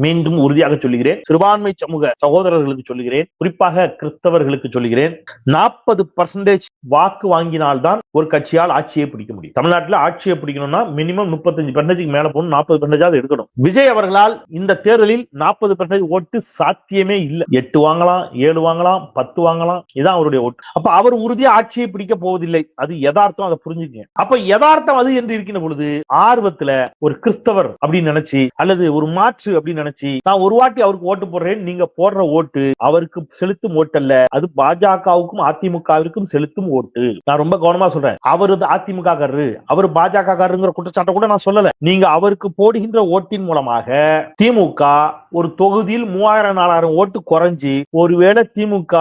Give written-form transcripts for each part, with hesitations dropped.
மீண்டும் உறுதியாக சொல்லுகிறேன், சிறுபான்மை சமூக சகோதரர்களுக்கு சொல்லுகிறேன், குறிப்பாக கிறிஸ்தவர்களுக்கு சொல்லுகிறேன், 40% வாக்கு வாங்கினால்தான் ஒரு கட்சியால் ஆட்சியை பிடிக்க முடியும். தமிழ்நாட்டில் ஆட்சியை பிடிக்கணும்னா மினிமம் 35% மேல போகணும், 40% எடுக்கணும். விஜய் அவர்களால் இந்த தேர்தலில் 40% ஓட்டு சாத்தியமே இல்லை. 8 வாங்கலாம், 7 வாங்கலாம், 10 வாங்கலாம், இதான் அவருடைய ஓட்டு. அப்ப அவர் உறுதியா ஆட்சியை பிடிக்க போவதில்லை. அது யதார்த்தம், அதை புரிஞ்சுக்கங்க. அப்ப யதார்த்தம் அது என்று இருக்கின்ற பொழுது ஆர்வத்துல ஒரு கிறிஸ்தவர் அப்படின்னு நினைச்சு அல்லது ஒரு மாற்று அப்படின்னு நினைச்சு நான் ஒரு வாட்டி அவருக்கு ஓட்டு போடுறேன், நீங்க போடுற ஓட்டு அவருக்கு செலுத்தும் ஓட்டு அல்ல, அது பாஜகவுக்கும் அதிமுகவிற்கும் செலுத்தும் ஓட்டு. நான் ரொம்ப கவனமா சொல்றேன். அவரு அதிமுக காரரு, அவர் பாஜக காரருங்கிற குற்றச்சாட்டை கூட நான் சொல்லல. நீங்க அவருக்கு போடுகின்ற ஓட்டின் மூலமாக திமுக ஒரு தொகுதியில் 3000-4000 ஓட்டு குறைஞ்சி ஒருவேளை திமுக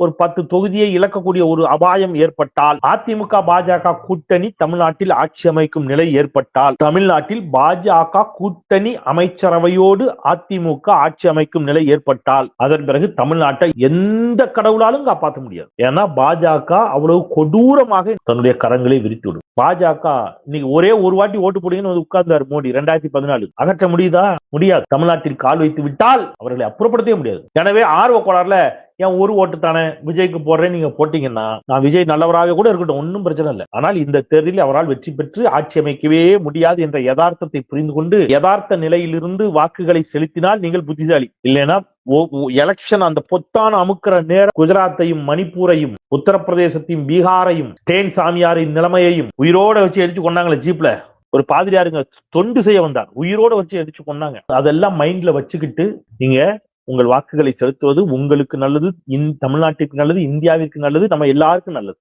ஒரு 10 தொகுதியை இழக்கக்கூடிய ஒரு அபாயம் ஏற்பட்டால், அதிமுக பாஜக கூட்டணி தமிழ்நாட்டில் ஆட்சி அமைக்கும் நிலை ஏற்பட்டால், தமிழ்நாட்டில் பாஜக கூட்டணி அமைச்சரவையோடு அதிமுக ஆட்சி அமைக்கும் நிலை ஏற்பட்டால், அதன் பிறகு தமிழ்நாட்டை எந்த கடவுளாலும் காப்பாற்ற முடியாது. ஏன்னா பாஜக அவ்வளவு கொடூரமாக தன்னுடைய கரங்களை விரித்துவிடும். பாஜக இன்னைக்கு ஒரே ஒரு வாட்டி ஓட்டு போடுங்கன்னு உட்கார்ந்தார் மோடி 2014. அகற்ற முடியுதா? முடியாது. தமிழ்நாட்டில் கால் வைத்து விட்டால் அவர்களை அப்புறப்படுத்தவே முடியாது. எனவே ஆர்வ கோளாறுல ஏன் ஒரு ஓட்டு தானே விஜய்க்கு போடுறேன் நீங்க போட்டீங்கன்னா, நான் விஜய் நல்லவராக கூட இருக்கட்டும், ஒன்னும் பிரச்சனை இல்லை. ஆனால் இந்த தேர்தலில் அவரால் வெற்றி பெற்று ஆட்சி அமைக்கவே முடியாது என்ற யதார்த்தத்தை புரிந்து கொண்டு யதார்த்த நிலையிலிருந்து வாக்குகளை செலுத்தினால் நீங்கள் புத்திசாலி. இல்லைன்னா எலெக்ஷன் அந்த பொத்தான அமுக்கிற நேரம் குஜராத்தையும் மணிப்பூரையும் உத்தரப்பிரதேசத்தையும் பீகாரையும் ஸ்டேன் சாமியாரின் நிலைமையையும் உயிரோட வச்சு எரிச்சு கொண்டாங்களே ஜீப்ல, ஒரு பாதிரியாருங்க தொண்டு செய்ய வந்தார், உயிரோட வச்சு எரிச்சு கொண்டாங்க. அதெல்லாம் மைண்ட்ல வச்சுக்கிட்டு நீங்க உங்கள் வாக்குகளை செலுத்துவது உங்களுக்கு நல்லது, தமிழ்நாட்டிற்கு நல்லது, இந்தியாவிற்கு நல்லது, நம்ம எல்லாருக்கும் நல்லது.